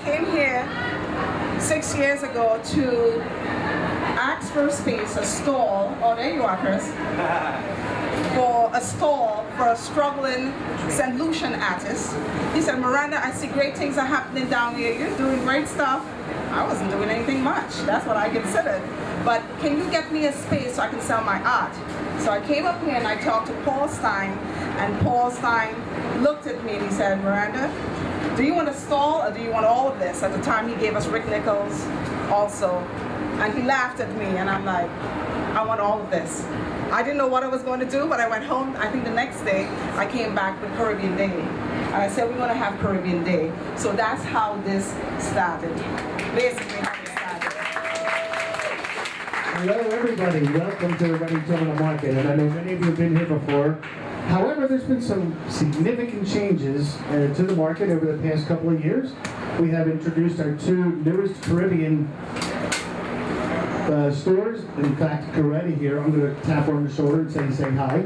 came here 6 years ago to ask for a space, a stall. Oh, there you are, Chris. For a stall for a struggling St. Lucian artist. He said, Miranda, I see great things are happening down here. You're doing great stuff. I wasn't doing anything much. That's what I considered. But can you get me a space so I can sell my art? So I came up here and I talked to Paul Stein, and Paul Stein looked at me and he said, Miranda, do you want a stall or do you want all of this? At the time he gave us Rick Nichols also. And he laughed at me and I'm like, I want all of this. I didn't know what I was going to do, but I went home. I think the next day I came back with Caribbean Day. And I said, we're going to have Caribbean Day. So that's how this started. Basically how it started. Hello everybody, welcome to the Ready Terminal Market. And I know many of you have been here before. However, there's been some significant changes to the market over the past couple of years. We have introduced our two newest Caribbean stores. In fact, Coretta here, I'm going to tap her on the shoulder and say hi.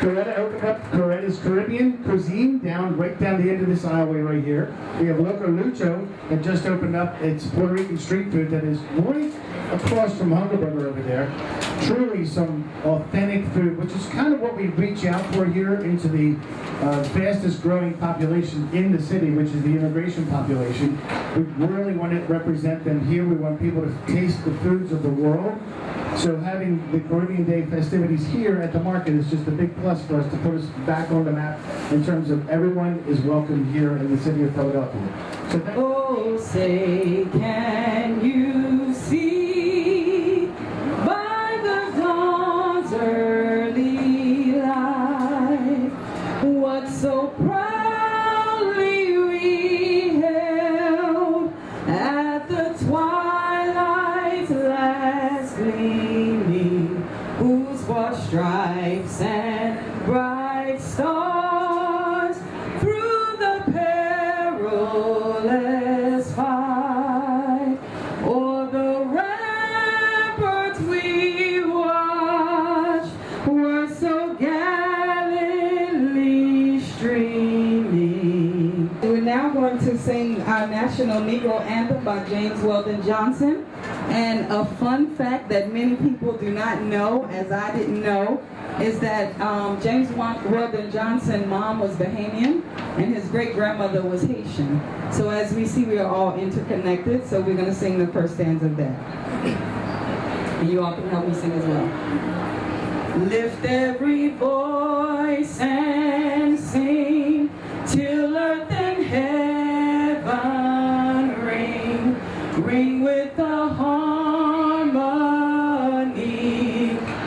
Coretta opened up Coretta's Caribbean Cuisine right down the end of this aisleway right here. We have Loco Lucho that just opened up its Puerto Rican street food that is right across from Hungerburger over there. Truly some authentic food, which is kind of what we reach out for here into the fastest growing population in the city, which is the immigration population. We really want to represent them here. We want people to taste the foods of the world. So having the Caribbean Day festivities here at the market is just a big plus for us to put us back on the map in terms of everyone is welcome here in the city of Philadelphia. So oh, say, can you see by the dawn's early light what so proudly we held at the twilight's last gleaming, whose broad stripes and bright stars through the perilous fight o'er the ramparts we watched were so gallantly streaming. We're now going to sing our national Negro anthem by James Weldon Johnson. And a fun fact that many people do not know, as I didn't know, is that James Weldon Johnson's mom was Bahamian and his great-grandmother was Haitian. So as we see, we are all interconnected, so we're going to sing the first stanza of that. And you all can help me sing as well. Lift every voice and sing till earth and heaven ring, ring with the harmony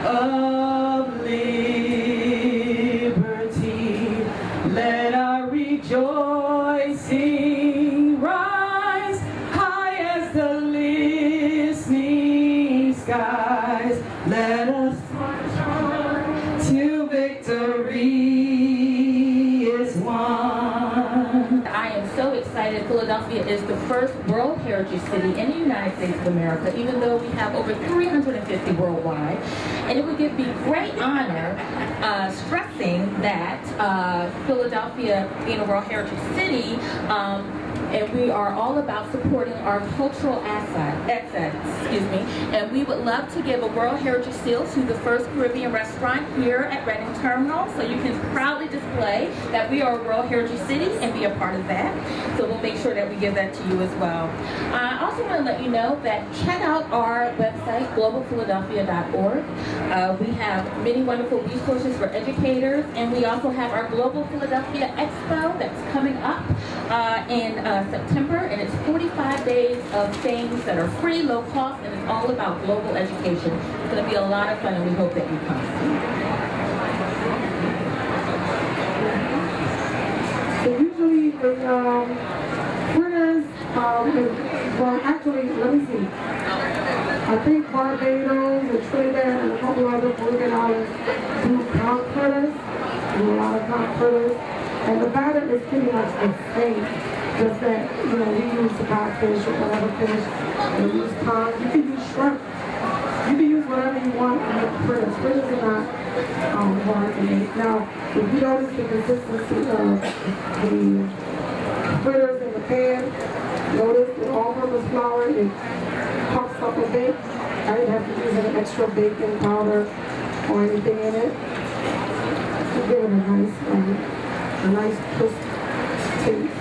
of liberty. Let our rejoicing rise high as the listening skies. Let us march on till victory is won. I am so excited. Philadelphia is the first World Heritage City in the United States of America, even though we have over 350 worldwide. And it would give me great honor stressing that Philadelphia being a World Heritage City, and we are all about supporting our cultural assets, and we would love to give a World Heritage Seal to the first Caribbean restaurant here at Reading Terminal, so you can proudly display that we are a World Heritage City and be a part of that. So we'll make sure that we give that to you as well. I also want to let you know that check out our website, globalphiladelphia.org. We have many wonderful resources for educators, and we also have our Global Philadelphia Expo that's coming up in September, and it's 45 days of things that are free, low cost, and it's all about global education. It's going to be a lot of fun, and we hope that you come. So usually the winners, well actually, let me see. I think Barbados and Trinidad and a couple other Caribbean islands do conch fritters, do a lot of conch fritters, and the batter is pretty much the same. Just that, you know, we use the codfish or whatever fish, and we use cod. You can use shrimp. You can use whatever you want to make fritters. Fritters are not hard to make. Now, if you notice the consistency of the fritters in the pan. Notice with all-purpose flour, it puffs up a bit. I didn't have to use any extra baking powder or anything in it. To give it a nice crisp taste.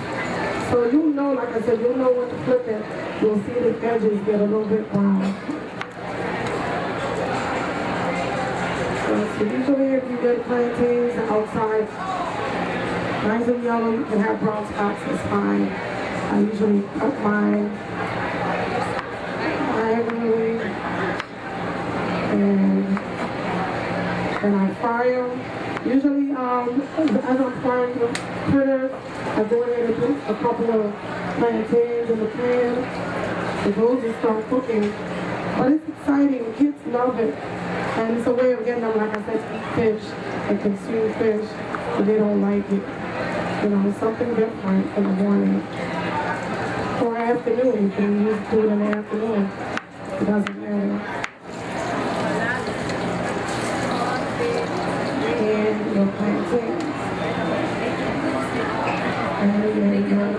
So you'll know, like I said, you'll know when to flip it. You'll see the edges get a little bit brown. So usually if you get plantains outside, nice and yellow, you can have brown spots, it's fine. I usually cut mine diagonally and then I fry them. Usually, as I'm frying the fritters, I go ahead and put a couple of plantains in the pan. And those will start cooking. But it's exciting, kids love it. And it's a way of getting them, like I said, to eat fish and consume fish, but they don't like it. You know, it's something different in the morning. Or afternoon, you can just do it in the afternoon. It doesn't matter. And your plantains. Very, very good.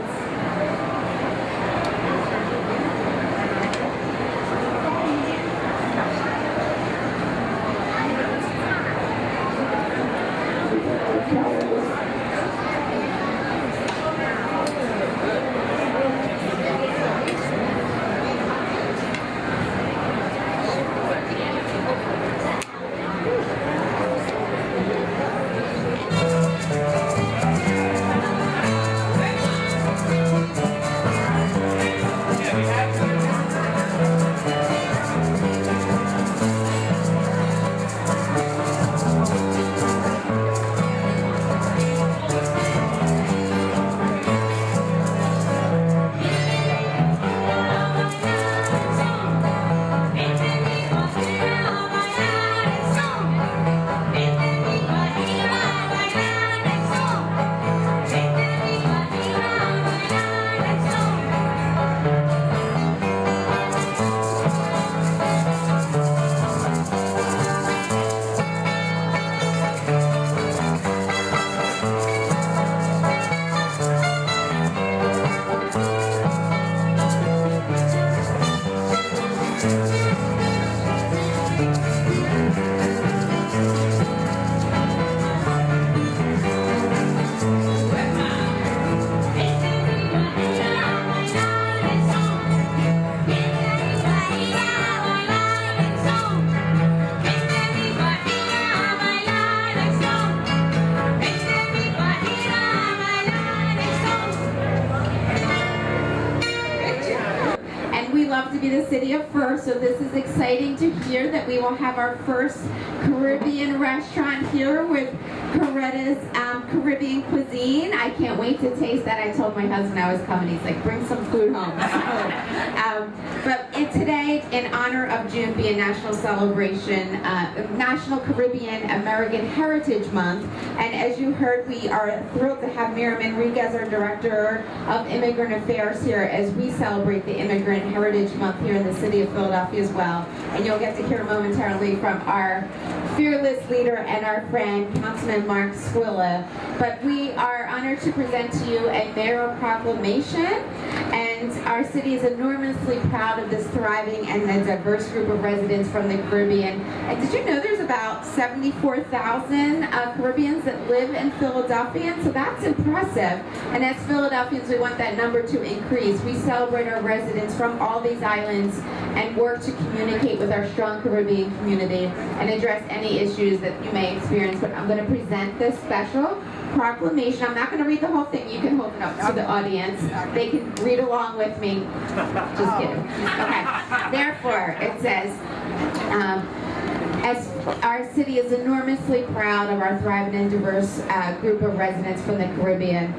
The city of First, so this is exciting to hear that we will have our first Caribbean restaurant here with Coretta's Caribbean cuisine. I can't wait to taste that. I told my husband I was coming. He's like, bring some food home. Today, in honor of June being National Celebration, National Caribbean American Heritage Month, and as you heard, we are thrilled to have Miranda, our Director of Immigrant Affairs here as we celebrate the Immigrant Heritage Month here in the city of Philadelphia as well. And you'll get to hear momentarily from our fearless leader and our friend, Councilman Mark Squilla. But we are honored to present to you a mayoral proclamation, and our city is enormously proud of this thriving and a diverse group of residents from the Caribbean. And did you know there's about 74,000 Caribbeans that live in Philadelphia? So that's impressive. And as Philadelphians, we want that number to increase. We celebrate our residents from all these islands and work to communicate with our strong Caribbean community and address any issues that you may experience. But I'm going to present this special proclamation. I'm not going to read the whole thing. You can hold it up to the audience. They can read along with me. Just kidding. Okay. Therefore, it says, as our city is enormously proud of our thriving and diverse group of residents from the Caribbean.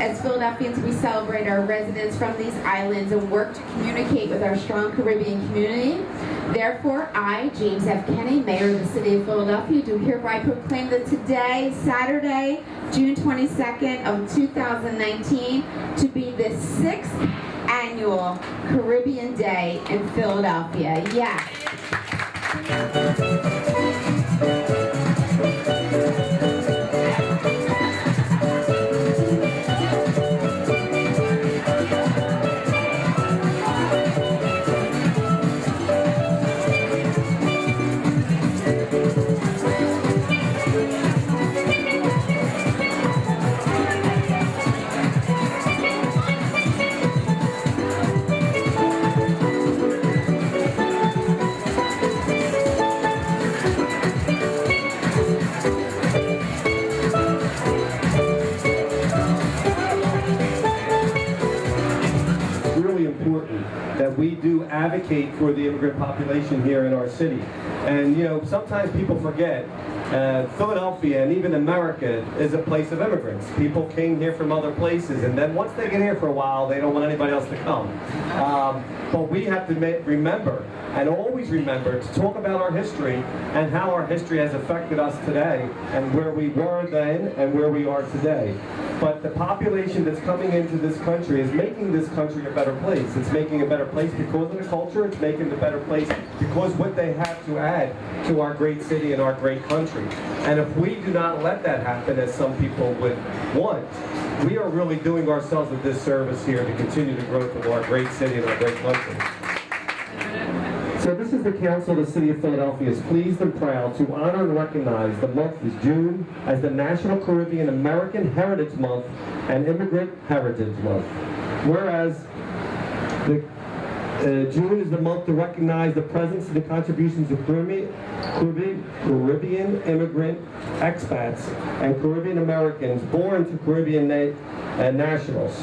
As Philadelphians, we celebrate our residents from these islands and work to communicate with our strong Caribbean community. Therefore, I, James F. Kenney, Mayor of the City of Philadelphia, do hereby proclaim that today, Saturday, June 22nd of 2019, to be the 6th annual Caribbean Day in Philadelphia. Yes. we do advocate for the immigrant population here in our city. And you know, sometimes people forget Philadelphia and even America is a place of immigrants. People came here from other places, and then once they get here for a while, they don't want anybody else to come. But we have to remember, and always remember, to talk about our history and how our history has affected us today, and where we were then and where we are today. But the population that's coming into this country is making this country a better place. It's making a better place because of the culture. It's making it a better place because what they have to add to our great city and our great country. And if we do not let that happen, as some people would want, we are really doing ourselves a disservice here to continue the growth of our great city and our great country. So this is the Council of the City of Philadelphia is pleased and proud to honor and recognize the month of June as the National Caribbean American Heritage Month and Immigrant Heritage Month. Whereas June is the month to recognize the presence and the contributions of Caribbean immigrant expats and Caribbean Americans born to Caribbean nationals.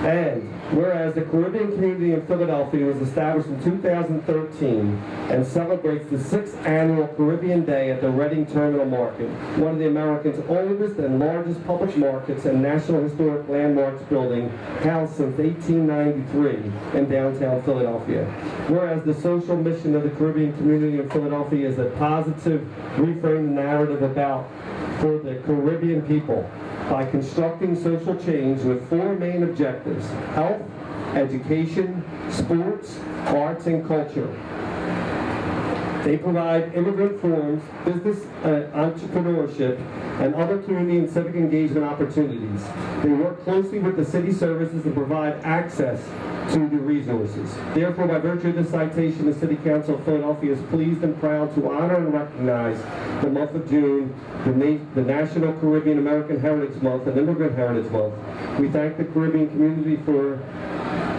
And whereas the Caribbean community in Philadelphia was established in 2013 and celebrates the 6th annual Caribbean Day at the Reading Terminal Market, one of the America's oldest and largest public markets and National Historic Landmarks building, housed since 1893 in downtown Philadelphia. Whereas the social mission of the Caribbean community in Philadelphia is a positive, reframe the narrative about for the Caribbean people by constructing social change with 4 main objectives: health, education, sports, arts, and culture. They provide immigrant forums, business entrepreneurship, and other community and civic engagement opportunities. They work closely with the city services to provide access to the resources. Therefore, by virtue of this citation, the City Council of Philadelphia is pleased and proud to honor and recognize the month of June, the National Caribbean American Heritage Month and Immigrant Heritage Month. We thank the Caribbean community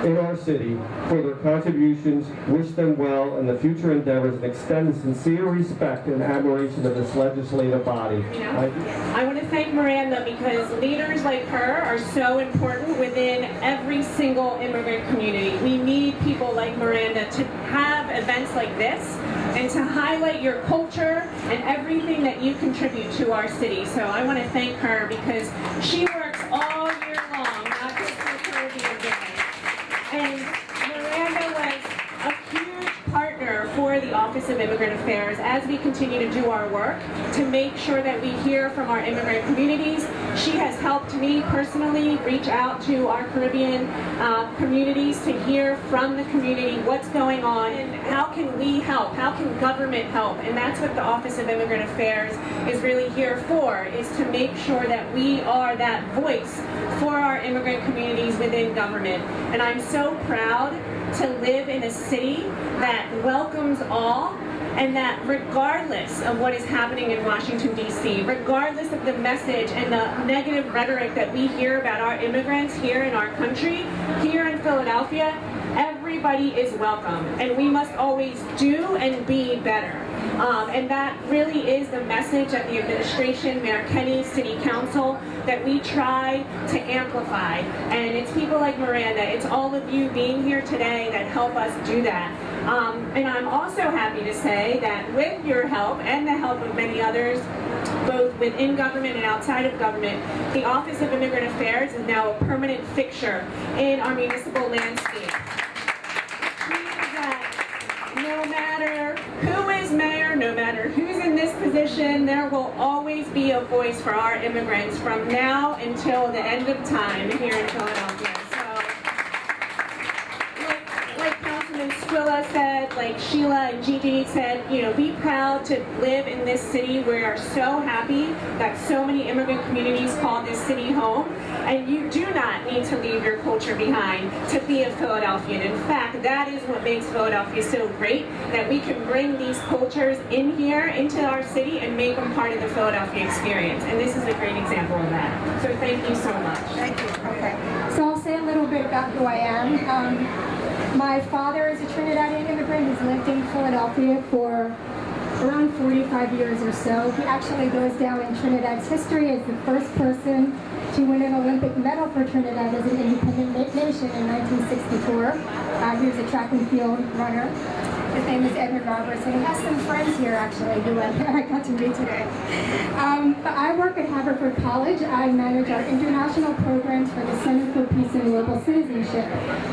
in our city for their contributions, wish them well in the future endeavors, and extend a sincere respect and admiration of this legislative body. I want to thank Miranda because leaders like her are so important within every single immigrant community. We need people like Miranda to have events like this and to highlight your culture and everything that you contribute to our city. So I want to thank her because she works all year long, not just for Caribbean Day. And Miranda was a huge partner for the Office of Immigrant Affairs as we continue to do our work to make sure that we hear from our immigrant communities. She has helped me personally reach out to our Caribbean communities to hear from the community what's going on and how can we help, how can government help, and that's what the Office of Immigrant Affairs is really here for, is to make sure that we are that voice for our immigrant communities within government. And I'm so proud to live in a city that welcomes all, and that regardless of what is happening in Washington, D.C., regardless of the message and the negative rhetoric that we hear about our immigrants here in our country, here in Philadelphia, everybody is welcome, and we must always do and be better. And that really is the message that the administration, Mayor Kenny, City Council, that we try to amplify. And it's people like Miranda, it's all of you being here today that help us do that. And I'm also happy to say that with your help and the help of many others, both within government and outside of government, the Office of Immigrant Affairs is now a permanent fixture in our municipal landscape. No matter who is mayor, no matter who's in this position, there will always be a voice for our immigrants from now until the end of time here in Philadelphia. Like Councilman Squilla said, like Sheila and Gigi said, you know, be proud to live in this city. We are so happy that so many immigrant communities call this city home. And you do not need to leave your culture behind to be a Philadelphian. In fact, that is what makes Philadelphia so great, that we can bring these cultures in here, into our city, and make them part of the Philadelphia experience. And this is a great example of that. So thank you so much. Thank you. Okay. So I'll say a little bit about who I am. My father is a Trinidadian immigrant who's lived in Philadelphia for around 45 years or so. He actually goes down in Trinidad's history as the first person to win an Olympic medal for Trinidad as an independent celebration in 1964. He was a track and field runner. His name is Edmund Roberts, and he has some friends here actually who I got to meet today. But I work at Haverford College. I manage our international programs for the Center for Peace and Global Citizenship.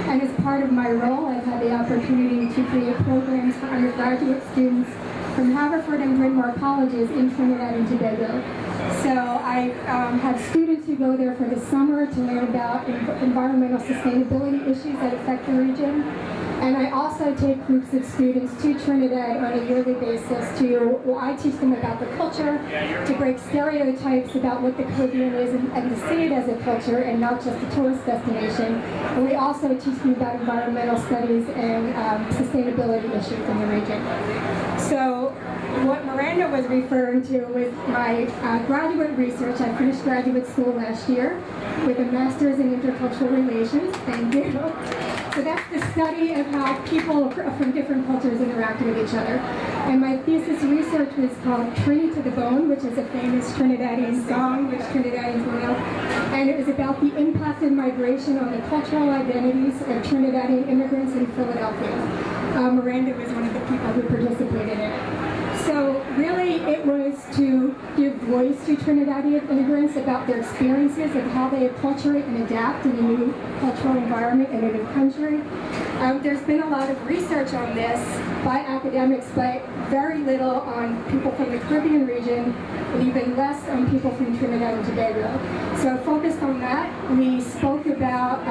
And as part of my role, I've had the opportunity to create programs for undergraduate students from Haverford and Bryn Mawr colleges in Trinidad and Tobago. So I have students who go there for the summer to learn about environmental sustainability issues that affect the region. And I also take groups of students to Trinidad on a yearly basis I teach them about the culture, to break stereotypes about what the Caribbean is and to see it as a culture and not just a tourist destination. And we also teach them about environmental studies and sustainability issues in the region. So what Miranda was referring to was my graduate research. I finished graduate school last year with a master's in intercultural relations. Thank you. So that's the study of how people from different cultures interact with each other. And my thesis research was called Trini to the Bone, which is a famous Trinidadian song, which Trinidadians will know. And it was about the impact of migration on the cultural identities of Trinidadian immigrants in Philadelphia. Miranda was one of the people who participated in it. So really it was to give voice to Trinidadian immigrants about their experiences of how they acculturate and adapt in a new cultural environment in a new country. There's been a lot of research on this by academics, but very little on people from the Caribbean region, and even less on people from Trinidad and Tobago. So focused on that, we spoke about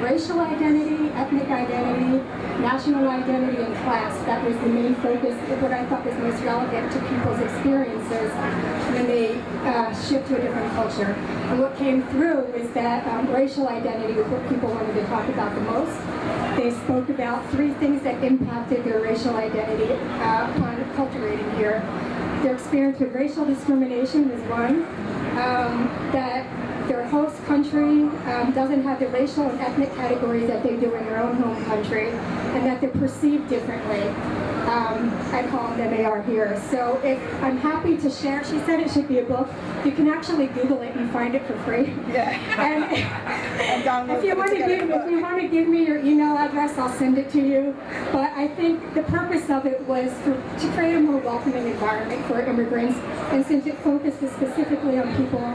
racial identity, ethnic identity, national identity, and class. That was the main focus of what I thought was most relevant to people's experiences when they shift to a different culture. And what came through is that racial identity was what people wanted to talk about the most. They spoke about 3 things that impacted their racial identity upon acculturating here. Their experience with racial discrimination was one, that their host country doesn't have the racial and ethnic categories that they do in their own home country, and that they're perceived differently at home than they are here. So I'm happy to share. She said it should be a book. You can actually Google it and find it for free. Yeah. And if you want to give me your email address, I'll send it to you. But I think the purpose of it was to create a more welcoming environment for immigrants. And since it focuses specifically on people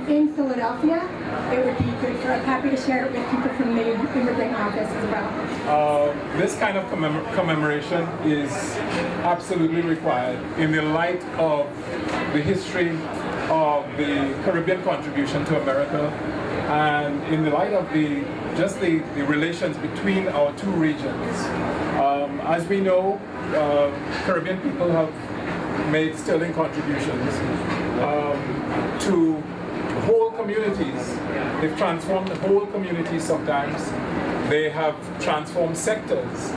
in Philadelphia, it would be good for. I'm happy to share it with people from the immigrant office as well. This kind of commemoration is absolutely required in the light of the history of the Caribbean contribution to America, and in the light of the relations between our 2 regions. As we know, Caribbean people have made sterling contributions to whole communities. They've transformed the whole communities sometimes. They have transformed sectors,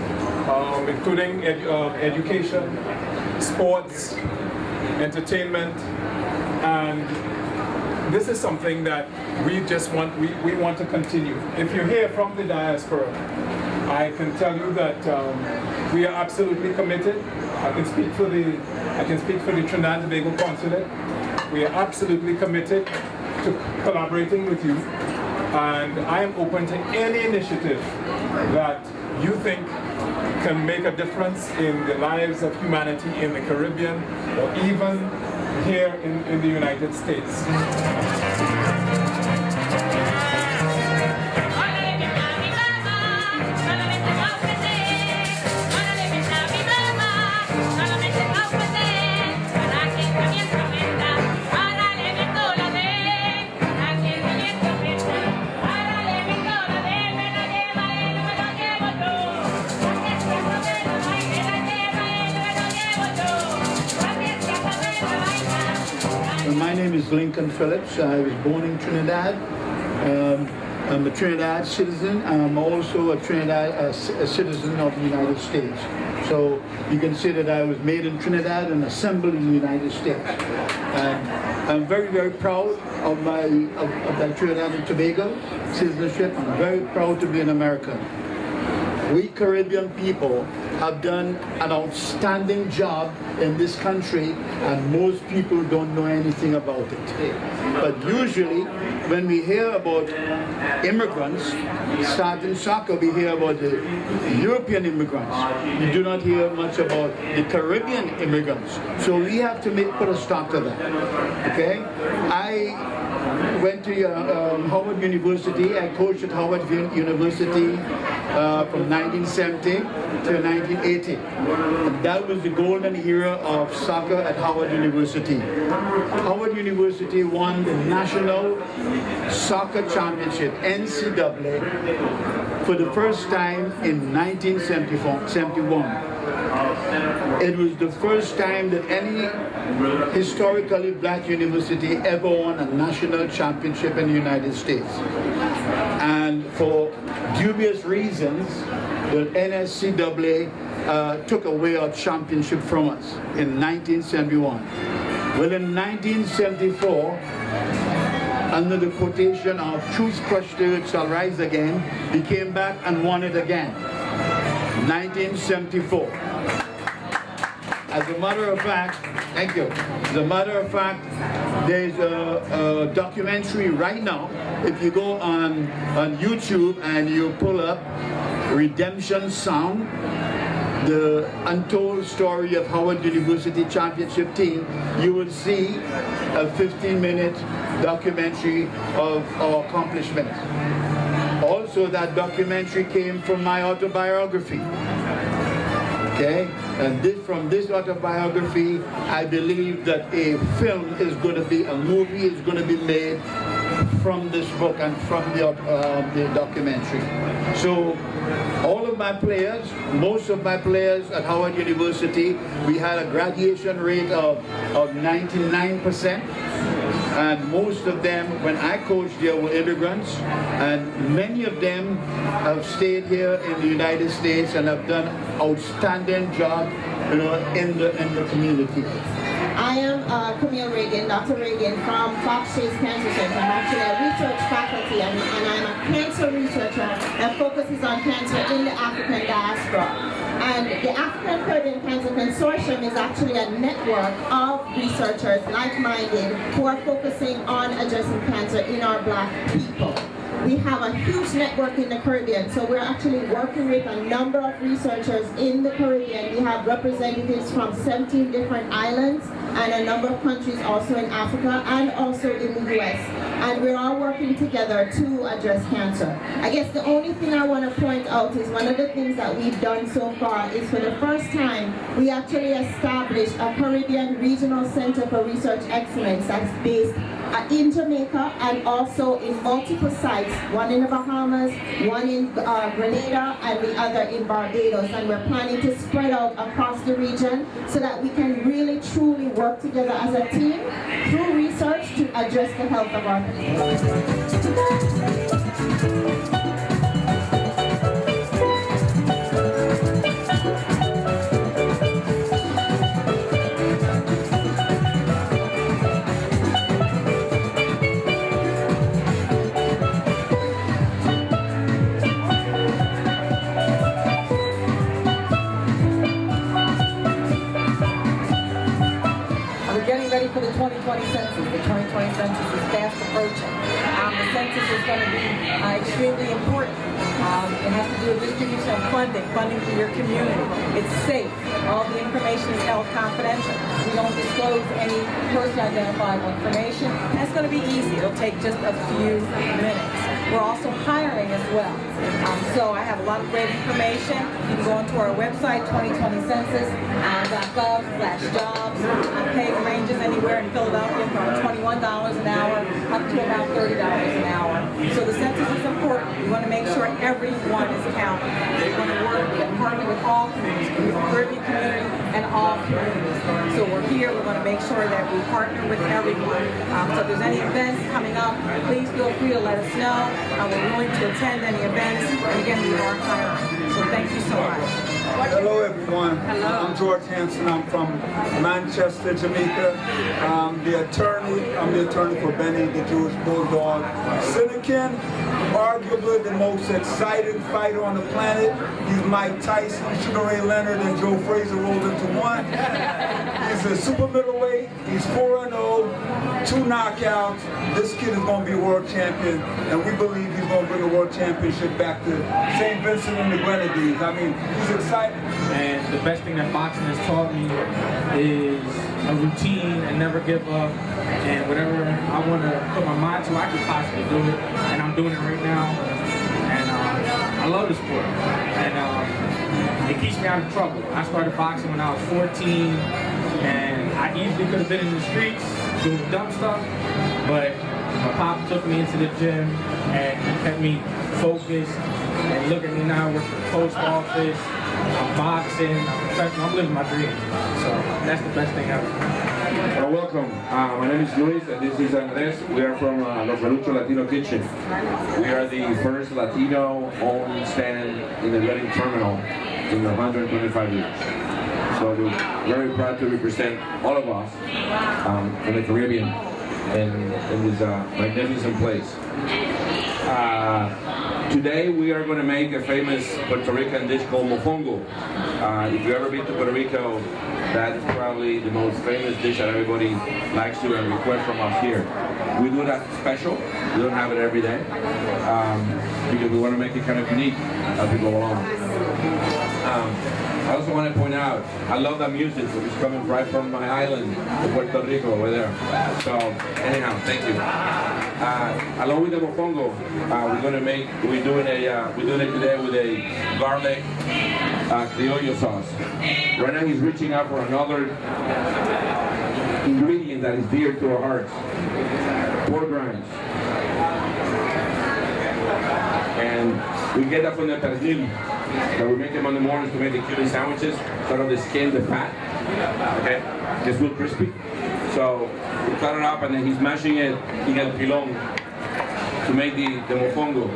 including education, sports, entertainment, and this is something that we want to continue. If you're here from the diaspora, I can tell you that we are absolutely committed. I can speak for the Trinidad and Tobago Consulate. We are absolutely committed to collaborating with you, and I am open to any initiative that you think can make a difference in the lives of humanity in the Caribbean or even here in the United States. My name is Lincoln Phillips. I was born in Trinidad. I'm a Trinidad citizen. I'm also a citizen of the United States. So you can say that I was made in Trinidad and assembled in the United States. I'm very, very proud of that Trinidad and Tobago citizenship. I'm very proud to be an American. we Caribbean people have done an outstanding job in this country, and most people don't know anything about it. But usually, when we hear about immigrants starting soccer, we hear about the European immigrants. We do not hear much about the Caribbean immigrants. So we have to put a stop to that. Okay? I went to Howard University. I coached at Howard University from 1970 to 1980. And that was the golden era of soccer at Howard University. Howard University won the National Soccer Championship, NCAA, for the first time in 1971. It was the first time that any historically black university ever won a national championship in the United States. And for dubious reasons, the NSCAA took away our championship from us in 1971. Well, in 1974, under the quotation of "Truth crushed the earth shall rise again," we came back and won it again. 1974. As a matter of fact, thank you. As a matter of fact, there's a documentary right now. If you go on YouTube and you pull up Redemption Song, the untold story of Howard University championship team, you will see a 15-minute documentary of our accomplishments. Also, that documentary came from my autobiography. Okay, and from this autobiography, I believe that a film is going to be, a movie is going to be made from this book and from the documentary. So, all of my players, most of my players at Howard University, we had a graduation rate of 99%. And most of them, when I coached there, were immigrants, and many of them have stayed here in the United States and have done outstanding job, you know, in the community. I am Camille Reagan, Dr. Reagan from Fox Chase Cancer Center. I'm actually a research faculty, and I'm a cancer researcher that focuses on cancer in the African diaspora. And the African Caribbean Cancer Consortium is actually a network of researchers, like-minded, who are focusing on addressing cancer in our black people. We have a huge network in the Caribbean, so we're actually working with a number of researchers in the Caribbean. We have representatives from 17 different islands and a number of countries also in Africa and also in the US. And we're all working together to address cancer. I guess the only thing I want to point out is one of the things that we've done so far is for the first time, we actually established a Caribbean Regional Center for Research Excellence that's based in Jamaica and also in multiple sites, one in the Bahamas, one in Grenada, and the other in Barbados. And we're planning to spread out across the region so that we can really truly work together as a team through research to address the health of our people. Ready for the 2020 census. The 2020 census is fast approaching. The census is going to be extremely important. It has to do with distribution of funding for your community. It's safe. All the information is held confidential. We don't disclose any personally identifiable information. That's going to be easy. It'll take just a few minutes. We're also hiring as well. So I have a lot of great information. You can go onto our website, 2020census.gov/jobs. Pay ranges anywhere in Philadelphia from $21 an hour up to about $30 an hour. So the census is important. We want to make sure everyone is counted. We want to work and partner with all communities, the Caribbean community and all communities. So we're here. We want to make sure that we partner with everyone. So if there's any events coming up, please feel free to let us know. We're willing to attend any events, and again, we are hiring. So thank you so much. Hello everyone. Hello. I'm George Hanson. I'm from Manchester, Jamaica. I'm the attorney for Benny the Jewish Bulldog. Sinekin, arguably the most exciting fighter on the planet. He's Mike Tyson, Sugar Ray Leonard, and Joe Frazier rolled into one. He's a super middleweight. He's 4-0, 2 knockouts. This kid is going to be a world champion, and we believe he's going to bring a world championship back to St. Vincent and the Grenadines. I mean, he's excited. And the best thing that boxing has taught me is a routine and never give up. And whatever I want to put my mind to, I can possibly do it. And I'm doing it right now. And I love the sport. And it keeps me out of trouble. I started boxing when I was 14. And I easily could have been in the streets doing dumb stuff. But my pop took me into the gym and he kept me focused. And look at me now, I work for the post office, I'm boxing, I'm professional, I'm living my dream. So that's the best thing ever. Welcome. My name is Luis and this is Andres. We are from Los Relucho Latino Kitchen. We are the first Latino-owned stand in the Reading Terminal in 125 years. So we're very proud to represent all of us in the Caribbean in this magnificent place. Today we are going to make a famous Puerto Rican dish called mofongo. If you've ever been to Puerto Rico, that is probably the most famous dish that everybody likes to and request from us here. We do that special. We don't have it every day because we want to make it kind of unique as we go along. I also want to point out, I love that music, which is coming right from my island, Puerto Rico, over there. So, anyhow, thank you. Along with the mofongo, we're doing it today with a garlic criollo sauce. Right now, he's reaching out for another ingredient that is dear to our hearts: pork rinds. And we get that from the pernil. So we make them on the mornings to make the chili sandwiches. Cut off the skin, the fat. Okay, it's real crispy. So we cut it up and then he's mashing it in el pilón to make the mofongo.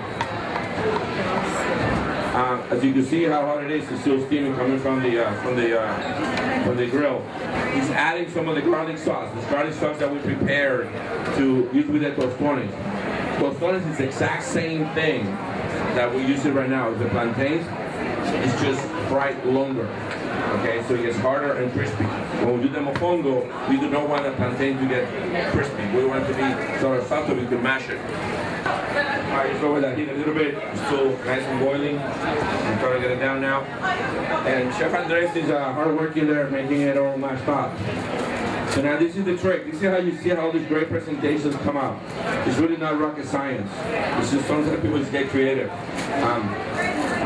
As you can see how hot it is, it's still steaming coming from the grill. He's adding some of the garlic sauce. This garlic sauce that we prepared to use with the tostones. Tostones is the exact same thing that we use it right now. The plantains, it's just fried longer. Okay, so it gets harder and crispy. When we do the mofongo, we do not want the plantain to get crispy. We want it to be sort of soft so we can mash it. Alright, just lower that heat a little bit. It's still nice and boiling. I'm trying to get it down now. And Chef Andres is hard working there, making it all mashed up. So now this is the trick. This is how you see how all these great presentations come out. It's really not rocket science. It's just sometimes people just get creative.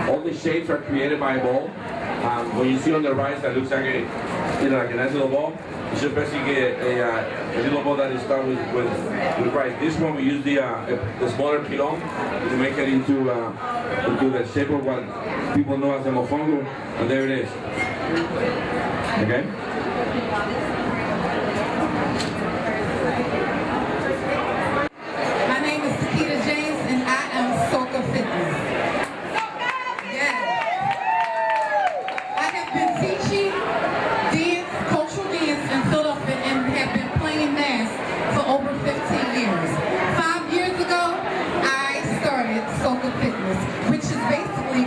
All the shapes are created by a ball. When you see on the rice that looks like a nice little ball, it's just basically a little ball that is done with rice. This one we use the smaller pilón to make it into the shape of what people know as a mofongo, and there it is. Okay. Which is basically